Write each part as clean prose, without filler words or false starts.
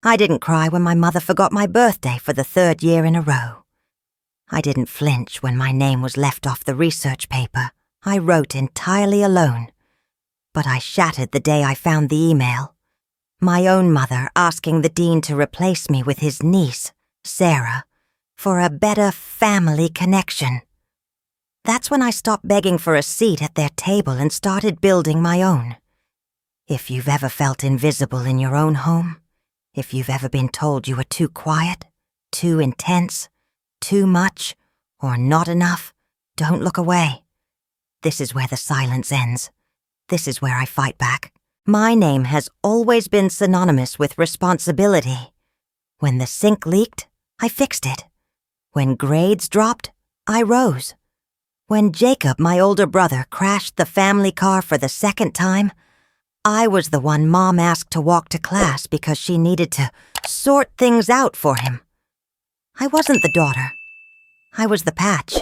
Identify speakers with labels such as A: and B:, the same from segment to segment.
A: I didn't cry when my mother forgot my birthday for the 3rd year in a row. I didn't flinch when my name was left off the research paper I wrote entirely alone. But I shattered the day I found the email. My own mother asking the dean to replace me with his niece, Sarah, for a better family connection. That's when I stopped begging for a seat at their table and started building my own. If you've ever felt invisible in your own home, if you've ever been told you were too quiet, too intense, too much, or not enough, don't look away. This is where the silence ends. This is where I fight back. My name has always been synonymous with responsibility. When the sink leaked, I fixed it. When grades dropped, I rose. When Jacob, my older brother, crashed the family car for the 2nd time, I was the one Mom asked to walk to class because she needed to sort things out for him. I wasn't the daughter. I was the patch.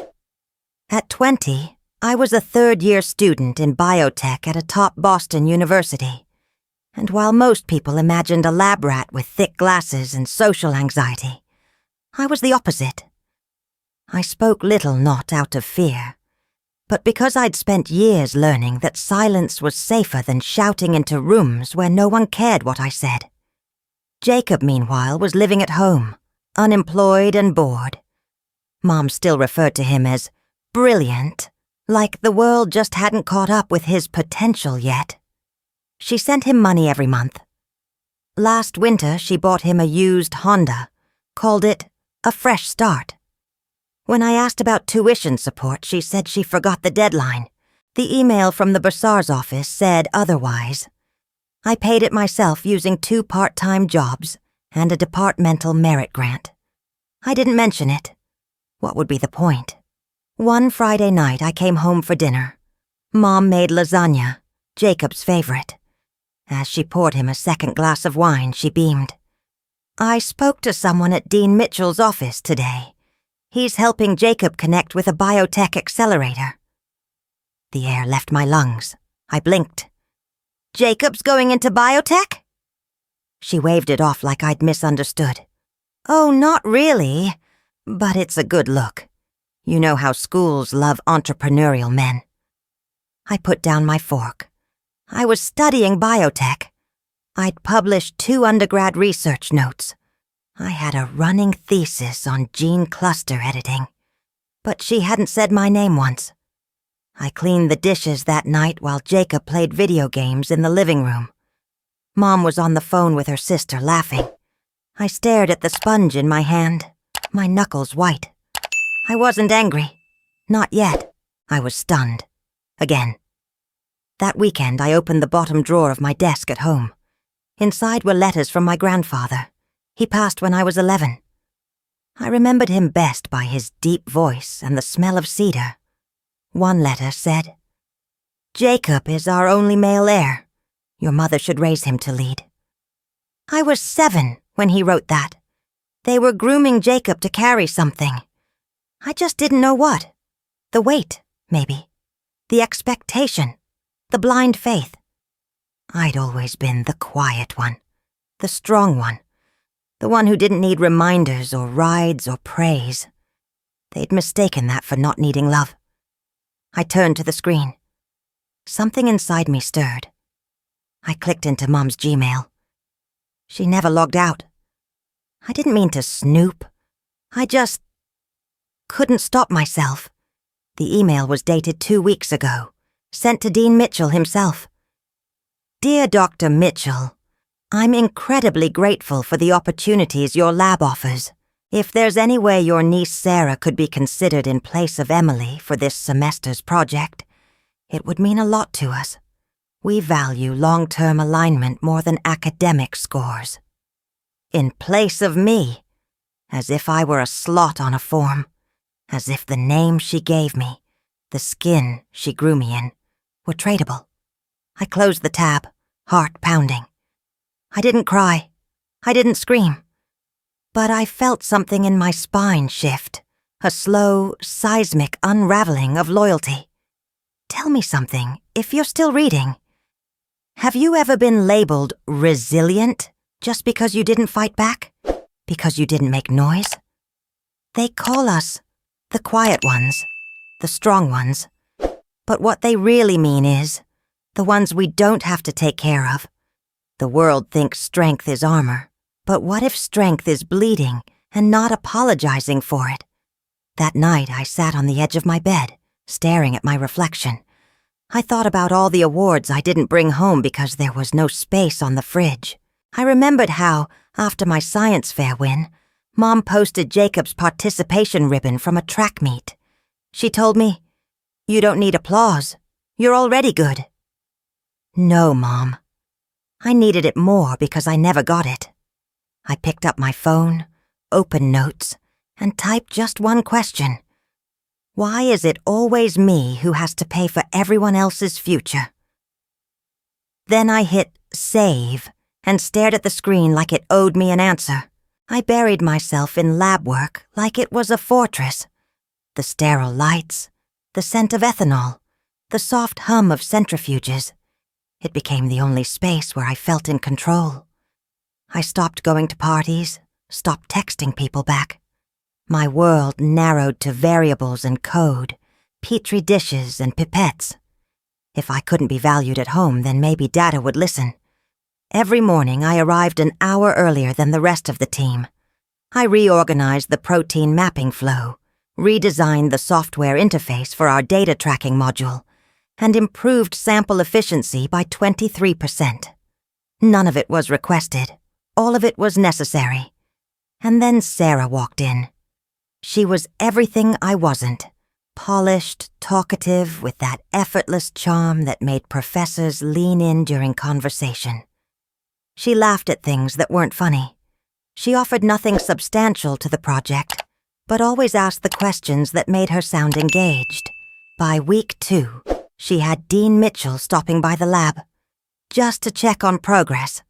A: At 20, I was a 3rd-year student in biotech at a top Boston university. And while most people imagined a lab rat with thick glasses and social anxiety, I was the opposite. I spoke little not out of fear, but because I'd spent years learning that silence was safer than shouting into rooms where no one cared what I said. Jacob, meanwhile, was living at home, unemployed and bored. Mom still referred to him as brilliant, like the world just hadn't caught up with his potential yet. She sent him money every month. Last winter, she bought him a used Honda, called it a fresh start. When I asked about tuition support, she said she forgot the deadline. The email from the bursar's office said otherwise. I paid it myself using 2 part-time jobs and a departmental merit grant. I didn't mention it. What would be the point? One Friday night, I came home for dinner. Mom made lasagna, Jacob's favorite. As she poured him a 2nd glass of wine, she beamed. I spoke to someone at Dean Mitchell's office today. He's helping Jacob connect with a biotech accelerator. The air left my lungs. I blinked. Jacob's going into biotech? She waved it off like I'd misunderstood. Oh, not really. But it's a good look. You know how schools love entrepreneurial men. I put down my fork. I was studying biotech. I'd published 2 undergrad research notes. I had a running thesis on gene cluster editing. But she hadn't said my name once. I cleaned the dishes that night while Jacob played video games in the living room. Mom was on the phone with her sister, laughing. I stared at the sponge in my hand, my knuckles white. I wasn't angry. Not yet. I was stunned. Again. That weekend, I opened the bottom drawer of my desk at home. Inside were letters from my grandfather. He passed when I was 11. I remembered him best by his deep voice and the smell of cedar. One letter said, Jacob is our only male heir. Your mother should raise him to lead. I was 7 when he wrote that. They were grooming Jacob to carry something. I just didn't know what. The weight, maybe. The expectation. The blind faith. I'd always been the quiet one. The strong one. The one who didn't need reminders or rides or praise. They'd mistaken that for not needing love. I turned to the screen. Something inside me stirred. I clicked into Mom's Gmail. She never logged out. I didn't mean to snoop. I just couldn't stop myself. The email was dated 2 weeks ago, sent to Dean Mitchell himself. Dear Dr. Mitchell, I'm incredibly grateful for the opportunities your lab offers. If there's any way your niece Sarah could be considered in place of Emily for this semester's project, it would mean a lot to us. We value long-term alignment more than academic scores. In place of me, as if I were a slot on a form, as if the name she gave me, the skin she grew me in, were tradable. I closed the tab, heart pounding. I didn't cry. I didn't scream. But I felt something in my spine shift, a slow, seismic unraveling of loyalty. Tell me something, if you're still reading. Have you ever been labeled resilient Just because you didn't fight back? Because you didn't make noise? They call us the quiet ones, the strong ones. But what they really mean is the ones we don't have to take care of. The world thinks strength is armor, but what if strength is bleeding and not apologizing for it? That night I sat on the edge of my bed, staring at my reflection. I thought about all the awards I didn't bring home because there was no space on the fridge. I remembered how, after my science fair win, Mom posted Jacob's participation ribbon from a track meet. She told me, "You don't need applause. You're already good." No, Mom. I needed it more because I never got it. I picked up my phone, opened notes, and typed just one question. Why is it always me who has to pay for everyone else's future? Then I hit save and stared at the screen like it owed me an answer. I buried myself in lab work like it was a fortress. The sterile lights, the scent of ethanol, the soft hum of centrifuges. It became the only space where I felt in control. I stopped going to parties, stopped texting people back. My world narrowed to variables and code, petri dishes and pipettes. If I couldn't be valued at home, then maybe Data would listen. Every morning I arrived an hour earlier than the rest of the team. I reorganized the protein mapping flow, redesigned the software interface for our data tracking module, and improved sample efficiency by 23%. None of it was requested. All of it was necessary. And then Sarah walked in. She was everything I wasn't. Polished, talkative, with that effortless charm that made professors lean in during conversation. She laughed at things that weren't funny. She offered nothing substantial to the project, but always asked the questions that made her sound engaged. By week 2, she had Dean Mitchell stopping by the lab, just to check on progress.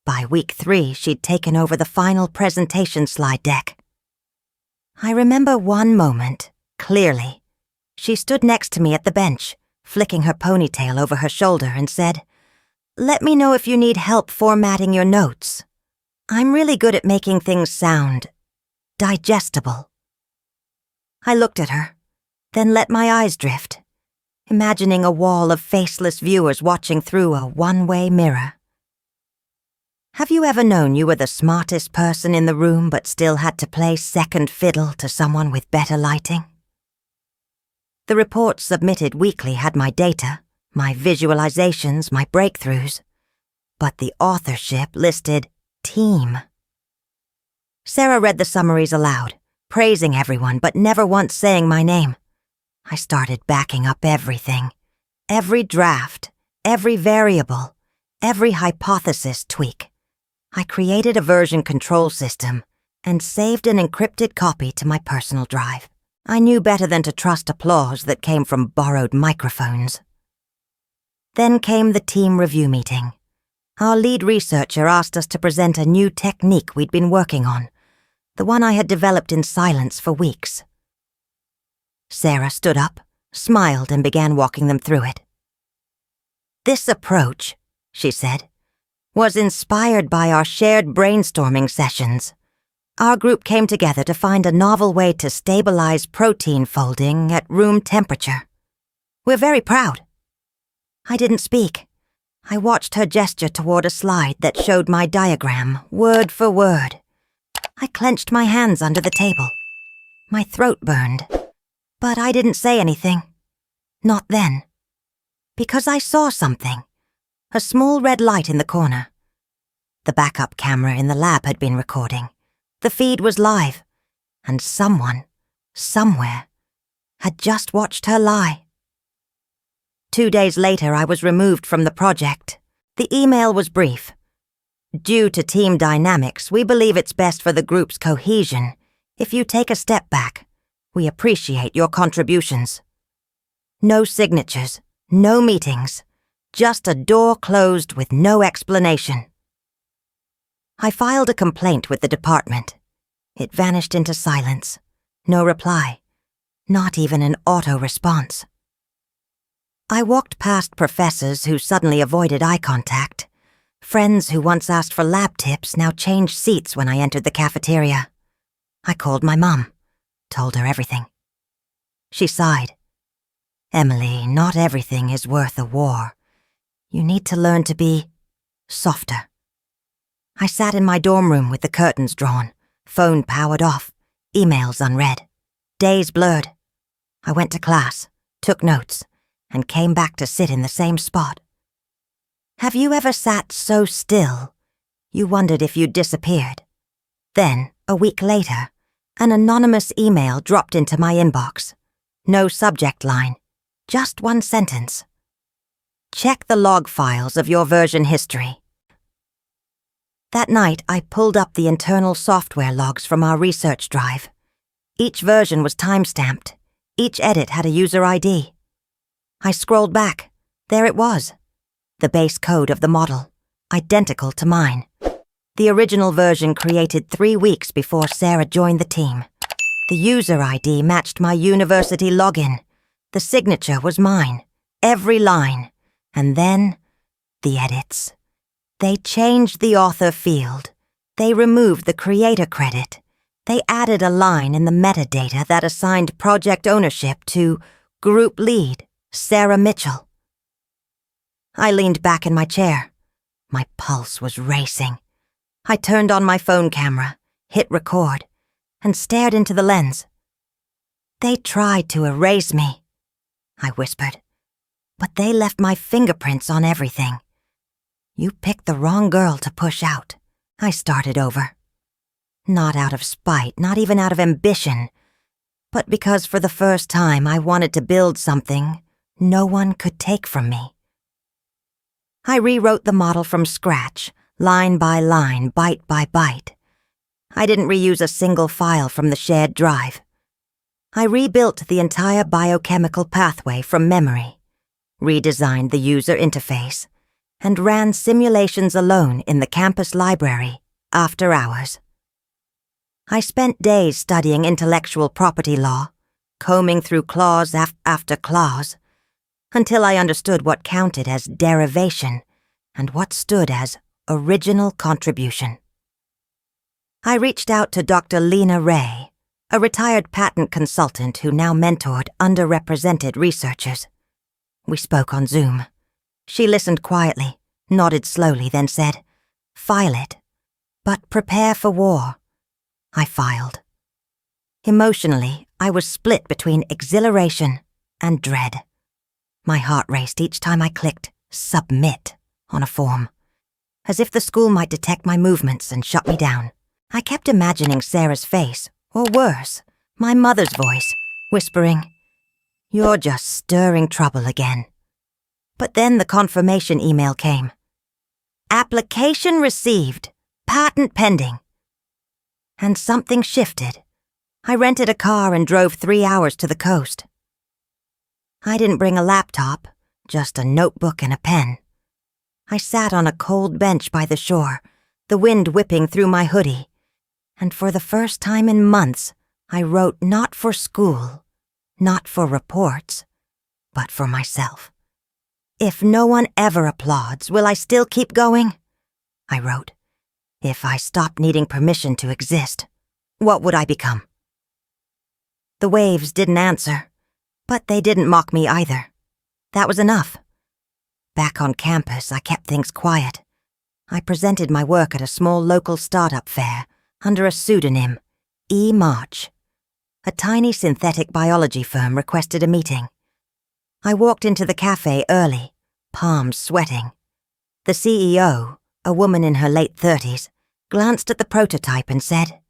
A: By week 3, she'd taken over the final presentation slide deck. I remember one moment, clearly. She stood next to me at the bench, flicking her ponytail over her shoulder, and said, "Let me know if you need help formatting your notes. I'm really good at making things sound digestible." I looked at her, then let my eyes drift, imagining a wall of faceless viewers watching through a one-way mirror. Have you ever known you were the smartest person in the room but still had to play second fiddle to someone with better lighting? The reports submitted weekly had my data, my visualizations, my breakthroughs, but the authorship listed team. Sarah read the summaries aloud, praising everyone but never once saying my name. I started backing up everything, every draft, every variable, every hypothesis tweak. I created a version control system and saved an encrypted copy to my personal drive. I knew better than to trust applause that came from borrowed microphones. Then came the team review meeting. Our lead researcher asked us to present a new technique we'd been working on, the one I had developed in silence for weeks. Sarah stood up, smiled, and began walking them through it. "This approach," she said, "was inspired by our shared brainstorming sessions. Our group came together to find a novel way to stabilize protein folding at room temperature. We're very proud." I didn't speak. I watched her gesture toward a slide that showed my diagram, word for word. I clenched my hands under the table. My throat burned. But I didn't say anything. Not then. Because I saw something. A small red light in the corner. The backup camera in the lab had been recording. The feed was live. And someone, somewhere, had just watched her lie. 2 days later, I was removed from the project. The email was brief. "Due to team dynamics, we believe it's best for the group's cohesion if you take a step back. We appreciate your contributions." No signatures, no meetings, just a door closed with no explanation. I filed a complaint with the department. It vanished into silence. No reply. Not even an auto-response. I walked past professors who suddenly avoided eye contact, Friends who once asked for lab tips now changed seats when I entered the cafeteria. I called my mum, told her everything. She sighed. "Emily, not everything is worth a war. You need to learn to be softer." I sat in my dorm room with the curtains drawn, phone powered off, emails unread, days blurred. I went to class, took notes, and came back to sit in the same spot. Have you ever sat so still you wondered if you'd disappeared? Then, a week later, an anonymous email dropped into my inbox. No subject line, just one sentence. "Check the log files of your version history." That night, I pulled up the internal software logs from our research drive. Each version was time-stamped. Each edit had a user ID. I scrolled back. There it was. The base code of the model, identical to mine. The original version created 3 weeks before Sarah joined the team. The user ID matched my university login. The signature was mine, every line. And then, the edits. They changed the author field. They removed the creator credit. They added a line in the metadata that assigned project ownership to Group Lead, Sarah Mitchell. I leaned back in my chair. My pulse was racing. I turned on my phone camera, hit record, and stared into the lens. "They tried to erase me," I whispered, "but they left my fingerprints on everything. You picked the wrong girl to push out." I started over. Not out of spite, not even out of ambition, but because for the first time I wanted to build something no one could take from me. I rewrote the model from scratch, line by line, byte by byte. I didn't reuse a single file from the shared drive. I rebuilt the entire biochemical pathway from memory, redesigned the user interface, and ran simulations alone in the campus library after hours. I spent days studying intellectual property law, combing through clause after clause, until I understood what counted as derivation and what stood as original contribution. I reached out to Dr. Lena Ray, a retired patent consultant who now mentored underrepresented researchers. We spoke on Zoom. She listened quietly, nodded slowly, then said, "File it, but prepare for war." I filed. Emotionally, I was split between exhilaration and dread. My heart raced each time I clicked "Submit" on a form, as if the school might detect my movements and shut me down. I kept imagining Sarah's face, or worse, my mother's voice, whispering, "You're just stirring trouble again." But then the confirmation email came. "Application received. Patent pending." And something shifted. I rented a car and drove 3 hours to the coast. I didn't bring a laptop, just a notebook and a pen. I sat on a cold bench by the shore, the wind whipping through my hoodie, and for the first time in months, I wrote not for school, not for reports, but for myself. "If no one ever applauds, will I still keep going?" I wrote. "If I stopped needing permission to exist, what would I become?" The waves didn't answer, but they didn't mock me either. That was enough. Back on campus, I kept things quiet. I presented my work at a small local startup fair under a pseudonym, E. March. A tiny synthetic biology firm requested a meeting. I walked into the cafe early, palms sweating. The CEO, a woman in her late 30s, glanced at the prototype and said,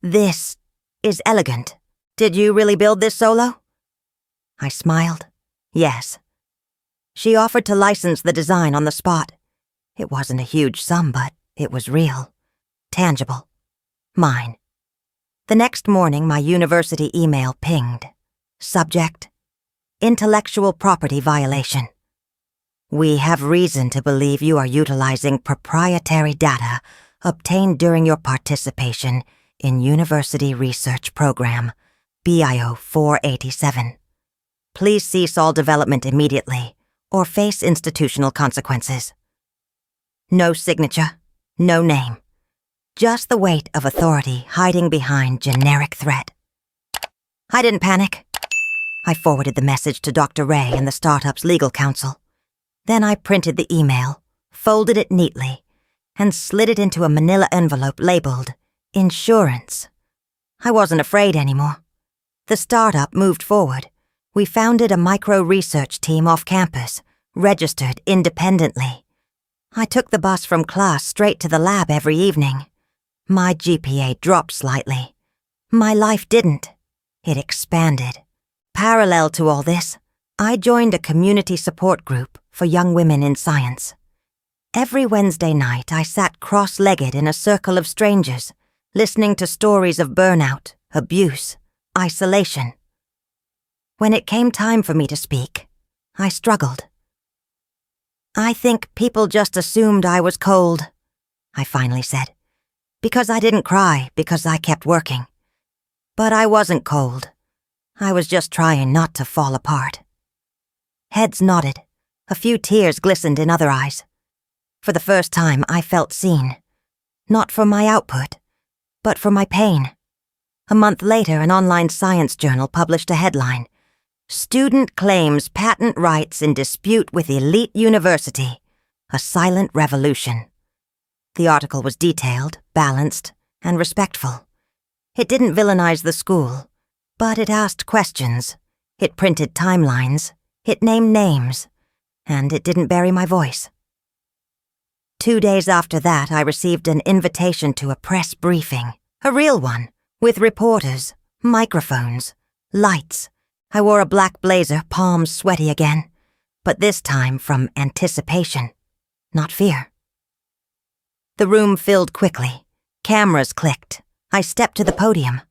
A: "This is elegant. Did you really build this solo?" I smiled. Yes. She offered to license the design on the spot. It wasn't a huge sum, but it was real, tangible, mine. The next morning, my university email pinged. Subject: Intellectual property violation. We have reason to believe you are utilizing proprietary data obtained during your participation in University Research Program, BIO 487. Please cease all development immediately or face institutional consequences. No signature, no name. Just the weight of authority hiding behind generic threat. I didn't panic. I forwarded the message to Dr. Ray and the startup's legal counsel. Then I printed the email, folded it neatly, and slid it into a manila envelope labeled Insurance. I wasn't afraid anymore. The startup moved forward. We founded a micro-research team off campus, registered independently. I took the bus from class straight to the lab every evening. My GPA dropped slightly. My life didn't. It expanded. Parallel to all this, I joined a community support group for young women in science. Every Wednesday night, I sat cross-legged in a circle of strangers, listening to stories of burnout, abuse, isolation. When it came time for me to speak, I struggled. I think people just assumed I was cold, I finally said, because I didn't cry because I kept working. But I wasn't cold. I was just trying not to fall apart. Heads nodded. A few tears glistened in other eyes. For the first time, I felt seen. Not for my output, but for my pain. A month later, an online science journal published a headline: Student claims patent rights in dispute with elite university. A silent revolution. The article was detailed, balanced, and respectful. It didn't villainize the school, but it asked questions. It printed timelines. It named names. And it didn't bury my voice. 2 days after that, I received an invitation to a press briefing. A real one, with reporters, microphones, lights. I wore a black blazer, palms sweaty again, but this time from anticipation, not fear. The room filled quickly. Cameras clicked. I stepped to the podium.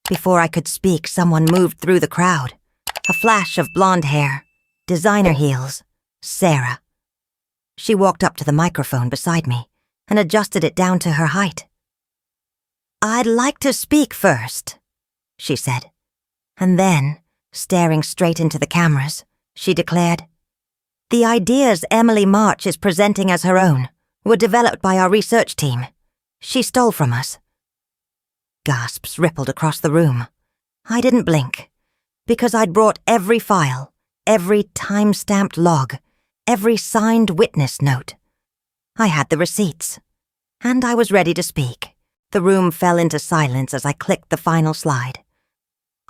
A: Before I could speak, someone moved through the crowd. A flash of blonde hair, designer heels, Sarah. She walked up to the microphone beside me and adjusted it down to her height. "I'd like to speak first," she said. And then, staring straight into the cameras, she declared, "The ideas Emily March is presenting as her own were developed by our research team. She stole from us." Gasps rippled across the room. I didn't blink, because I'd brought every file, every time-stamped log, every signed witness note. I had the receipts, and I was ready to speak. The room fell into silence as I clicked the final slide.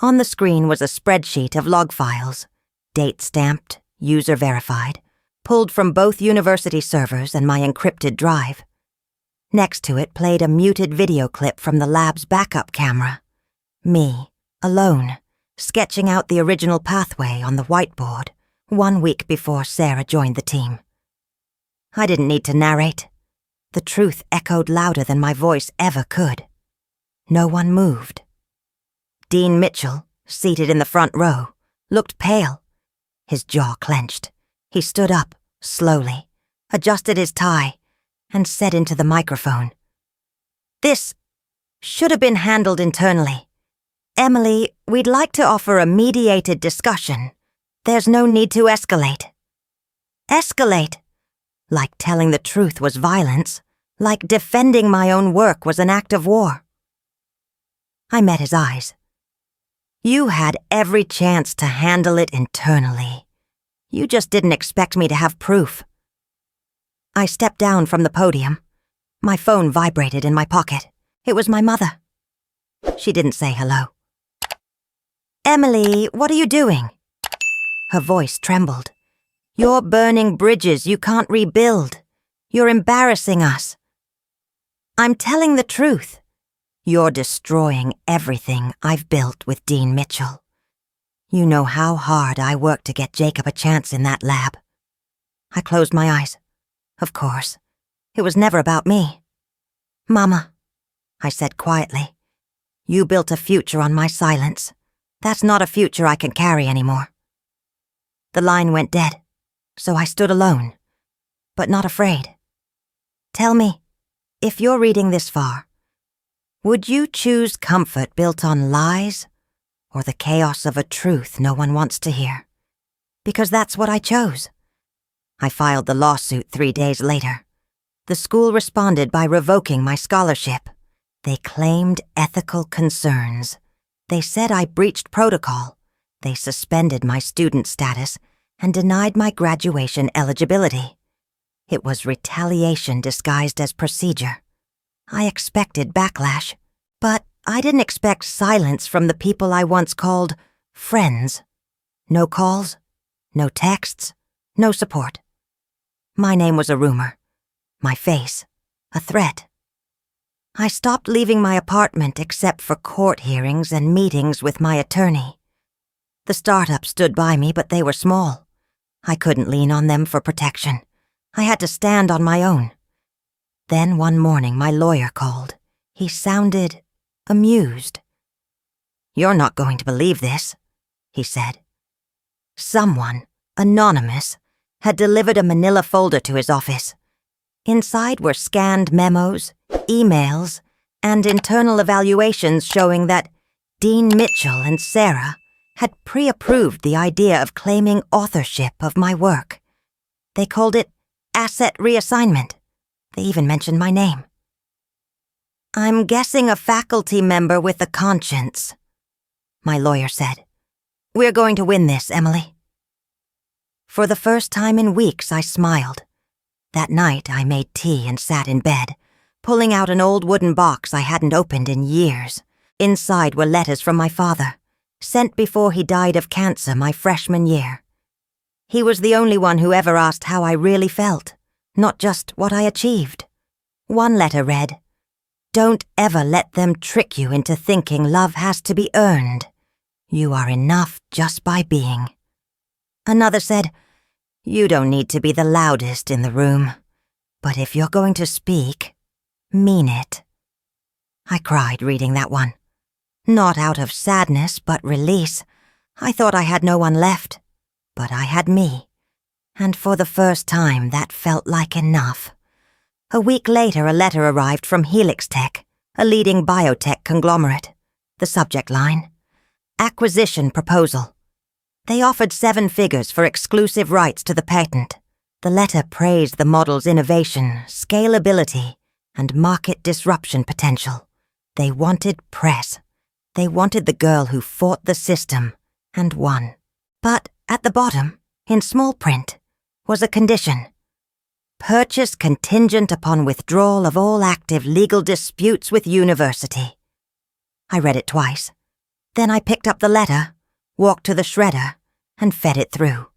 A: On the screen was a spreadsheet of log files, date-stamped, user-verified, pulled from both university servers and my encrypted drive. Next to it played a muted video clip from the lab's backup camera. Me, alone, sketching out the original pathway on the whiteboard 1 week before Sarah joined the team. I didn't need to narrate. The truth echoed louder than my voice ever could. No one moved. Dean Mitchell, seated in the front row, looked pale. His jaw clenched. He stood up, slowly, adjusted his tie, and said into the microphone, "This should have been handled internally. Emily, we'd like to offer a mediated discussion. There's no need to escalate." Escalate? Like telling the truth was violence, like defending my own work was an act of war. I met his eyes. "You had every chance to handle it internally. You just didn't expect me to have proof." I stepped down from the podium. My phone vibrated in my pocket. It was my mother. She didn't say hello. "Emily, what are you doing?" Her voice trembled. "You're burning bridges you can't rebuild. You're embarrassing us." "I'm telling the truth. You're destroying everything I've built with Dean Mitchell. You know how hard I worked to get Jacob a chance in that lab." I closed my eyes. Of course, it was never about me. "Mama," I said quietly, "you built a future on my silence. That's not a future I can carry anymore." The line went dead, so I stood alone, but not afraid. "Tell me, if you're reading this far, would you choose comfort built on lies or the chaos of a truth no one wants to hear? Because that's what I chose." I filed the lawsuit 3 days later. The school responded by revoking my scholarship. They claimed ethical concerns. They said I breached protocol. They suspended my student status and denied my graduation eligibility. It was retaliation disguised as procedure. I expected backlash, but I didn't expect silence from the people I once called friends. No calls, no texts, no support. My name was a rumor. My face, a threat. I stopped leaving my apartment except for court hearings and meetings with my attorney. The startups stood by me, but they were small. I couldn't lean on them for protection. I had to stand on my own. Then one morning my lawyer called. He sounded amused. "You're not going to believe this," he said. Someone, anonymous, had delivered a manila folder to his office. Inside were scanned memos, emails, and internal evaluations showing that Dean Mitchell and Sarah had pre-approved the idea of claiming authorship of my work. They called it asset reassignment. They even mentioned my name. "I'm guessing a faculty member with a conscience," my lawyer said. "We're going to win this, Emily." For the first time in weeks, I smiled. That night, I made tea and sat in bed, pulling out an old wooden box I hadn't opened in years. Inside were letters from my father, sent before he died of cancer my freshman year. He was the only one who ever asked how I really felt, not just what I achieved. One letter read, "Don't ever let them trick you into thinking love has to be earned. You are enough just by being." Another said, "You don't need to be the loudest in the room, but if you're going to speak, mean it." I cried reading that one. Not out of sadness, but release. I thought I had no one left, but I had me. And for the first time, that felt like enough. A week later, a letter arrived from Helix Tech, a leading biotech conglomerate. The subject line, "Acquisition Proposal." They offered 7 figures for exclusive rights to the patent. The letter praised the model's innovation, scalability, and market disruption potential. They wanted press. They wanted the girl who fought the system and won. But at the bottom, in small print, was a condition. "Purchase contingent upon withdrawal of all active legal disputes with university." I read it twice. Then I picked up the letter, walked to the shredder, and fed it through.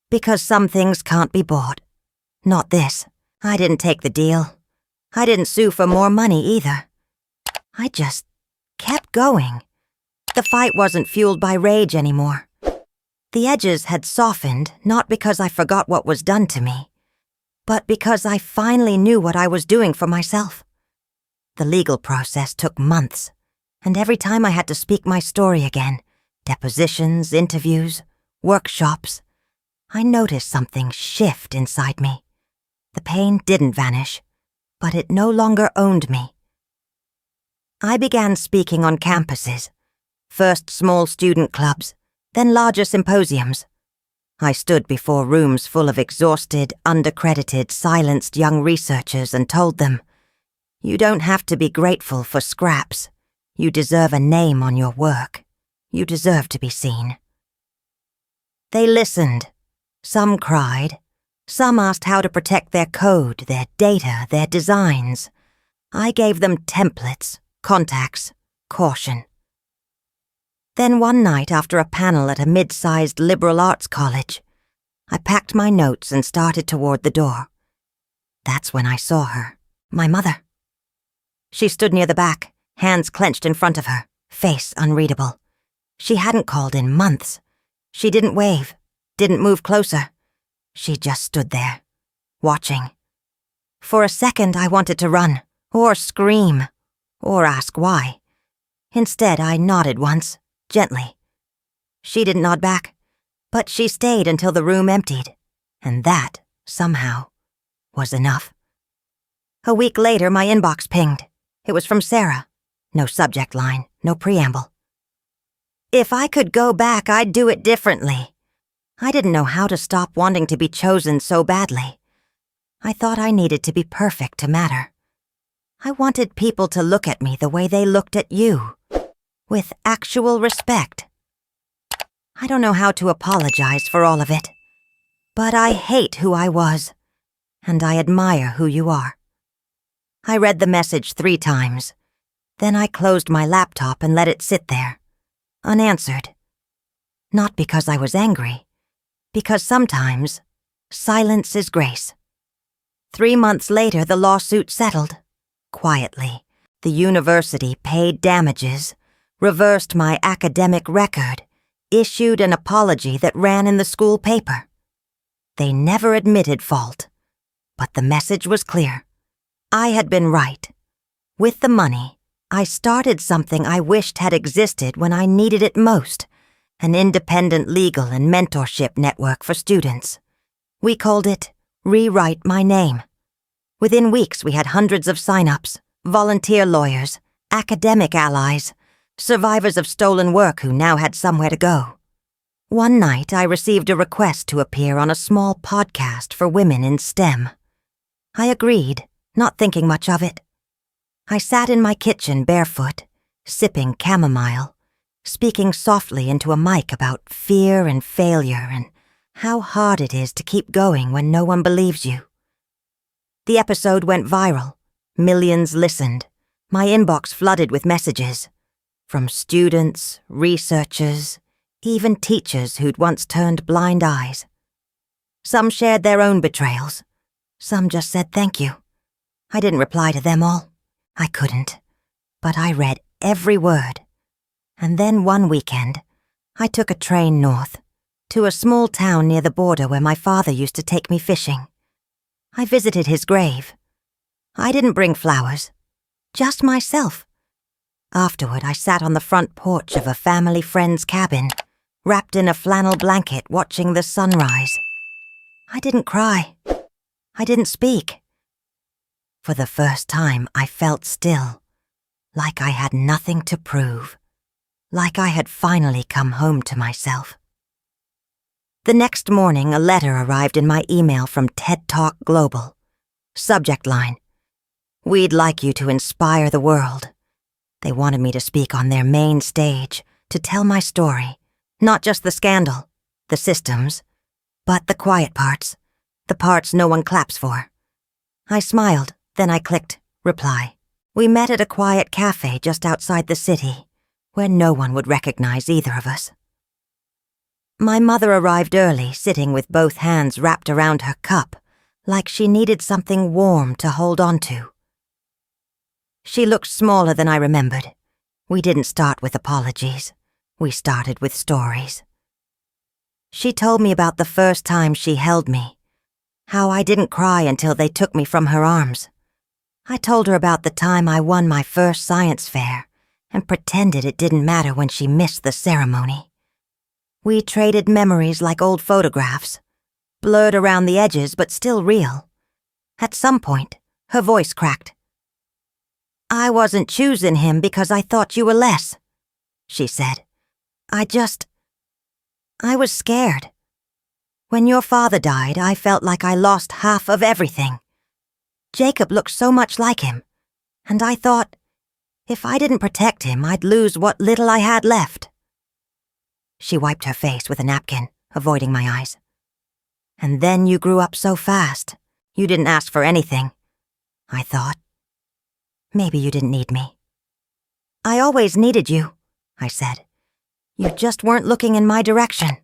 A: Because some things can't be bought. Not this. I didn't take the deal. I didn't sue for more money either. I just kept going. The fight wasn't fueled by rage anymore. The edges had softened, not because I forgot what was done to me, but because I finally knew what I was doing for myself. The legal process took months, and every time I had to speak my story again, depositions, interviews, workshops, I noticed something shift inside me. The pain didn't vanish, but it no longer owned me. I began speaking on campuses, first small student clubs, then larger symposiums. I stood before rooms full of exhausted, undercredited, silenced young researchers and told them, "You don't have to be grateful for scraps. You deserve a name on your work. You deserve to be seen." They listened. Some cried. Some asked how to protect their code, their data, their designs. I gave them templates, contacts, caution. Then one night after a panel at a mid-sized liberal arts college, I packed my notes and started toward the door. That's when I saw her, my mother. She stood near the back, hands clenched in front of her, face unreadable. She hadn't called in months. She didn't wave, didn't move closer. She just stood there, watching. For a second I wanted to run, or scream, or ask why. Instead I nodded once, gently. She didn't nod back, but she stayed until the room emptied, and that, somehow, was enough. A week later my inbox pinged. It was from Sarah. No subject line, no preamble. If I could go back, I'd do it differently. I didn't know how to stop wanting to be chosen so badly. I thought I needed to be perfect to matter. I wanted people to look at me the way they looked at you, with actual respect. I don't know how to apologize for all of it, but I hate who I was, and I admire who you are. I read the message 3 times. Then I closed my laptop and let it sit there, unanswered. Not because I was angry, because sometimes silence is grace. 3 months later, the lawsuit settled. Quietly, the university paid damages, reversed my academic record, issued an apology that ran in the school paper. They never admitted fault, but the message was clear. I had been right. With the money, I started something I wished had existed when I needed it most, an independent legal and mentorship network for students. We called it Rewrite My Name. Within weeks, we had hundreds of sign-ups, volunteer lawyers, academic allies, survivors of stolen work who now had somewhere to go. One night, I received a request to appear on a small podcast for women in STEM. I agreed, not thinking much of it. I sat in my kitchen barefoot, sipping chamomile, speaking softly into a mic about fear and failure and how hard it is to keep going when no one believes you. The episode went viral. Millions listened. My inbox flooded with messages. From students, researchers, even teachers who'd once turned blind eyes. Some shared their own betrayals. Some just said thank you. I didn't reply to them all. I couldn't. But I read every word. And then one weekend, I took a train north, to a small town near the border where my father used to take me fishing. I visited his grave. I didn't bring flowers, just myself. Afterward, I sat on the front porch of a family friend's cabin, wrapped in a flannel blanket watching the sunrise. I didn't cry. I didn't speak. For the first time, I felt still, like I had nothing to prove, like I had finally come home to myself. The next morning, a letter arrived in my email from TED Talk Global. Subject line: "We'd like you to inspire the world." They wanted me to speak on their main stage, to tell my story, not just the scandal, the systems, but the quiet parts, the parts no one claps for. I smiled, then I clicked reply. We met at a quiet cafe just outside the city, where no one would recognize either of us. My mother arrived early, sitting with both hands wrapped around her cup, like she needed something warm to hold on to. She looked smaller than I remembered. We didn't start with apologies. We started with stories. She told me about the first time she held me, how I didn't cry until they took me from her arms. I told her about the time I won my first science fair and pretended it didn't matter when she missed the ceremony. We traded memories like old photographs, blurred around the edges but still real. At some point, her voice cracked. "I wasn't choosing him because I thought you were less," she said. I was scared. When your father died, I felt like I lost half of everything. Jacob looked so much like him, and I thought, if I didn't protect him, I'd lose what little I had left. She wiped her face with a napkin, avoiding my eyes. "And then you grew up so fast. You didn't ask for anything," I thought. "Maybe you didn't need me." "I always needed you," I said. "You just weren't looking in my direction."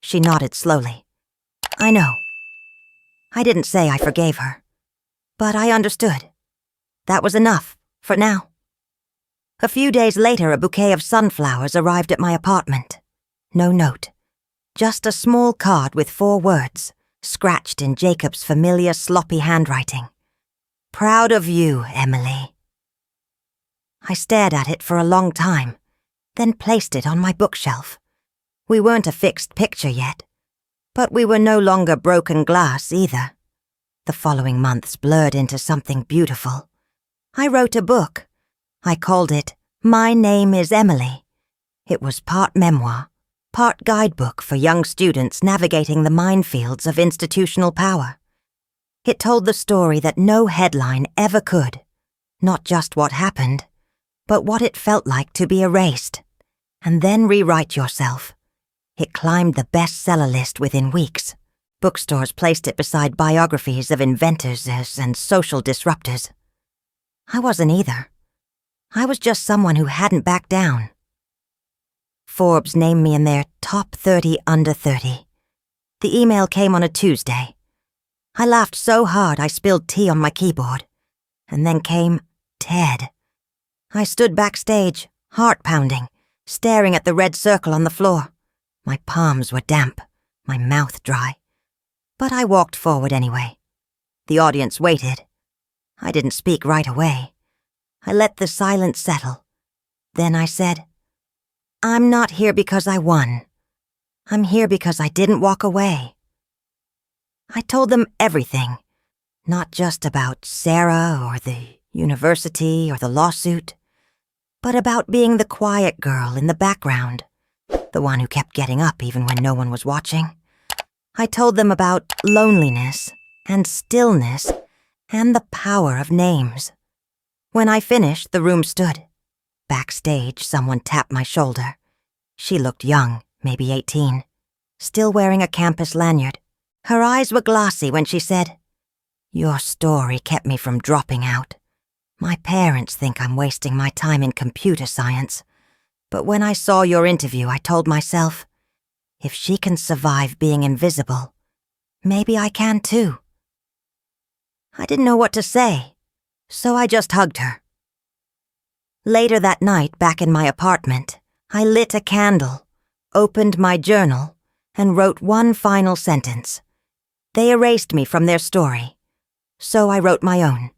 A: She nodded slowly. "I know." I didn't say I forgave her, but I understood. That was enough, for now. A few days later, a bouquet of sunflowers arrived at my apartment. No note. Just a small card with 4 words, scratched in Jacob's familiar sloppy handwriting. "Proud of you, Emily." I stared at it for a long time, then placed it on my bookshelf. We weren't a fixed picture yet, but we were no longer broken glass either. The following months blurred into something beautiful. I wrote a book. I called it My Name is Emily. It was part memoir, part guidebook for young students navigating the minefields of institutional power. It told the story that no headline ever could. Not just what happened, but what it felt like to be erased, and then rewrite yourself. It climbed the bestseller list within weeks. Bookstores placed it beside biographies of inventors and social disruptors. I wasn't either. I was just someone who hadn't backed down. Forbes named me in their top 30 under 30. The email came on a Tuesday. I laughed so hard I spilled tea on my keyboard. And then came Ted. I stood backstage, heart pounding, staring at the red circle on the floor. My palms were damp, my mouth dry. But I walked forward anyway. The audience waited. I didn't speak right away. I let the silence settle. Then I said, "I'm not here because I won. I'm here because I didn't walk away." I told them everything, not just about Sarah or the university or the lawsuit, but about being the quiet girl in the background, the one who kept getting up even when no one was watching. I told them about loneliness and stillness and the power of names. When I finished, the room stood. Backstage, someone tapped my shoulder. She looked young, maybe 18, still wearing a campus lanyard. Her eyes were glassy when she said, "Your story kept me from dropping out. My parents think I'm wasting my time in computer science. But when I saw your interview, I told myself, if she can survive being invisible, maybe I can too." I didn't know what to say, so I just hugged her. Later that night, back in my apartment, I lit a candle, opened my journal, and wrote one final sentence. They erased me from their story, so I wrote my own.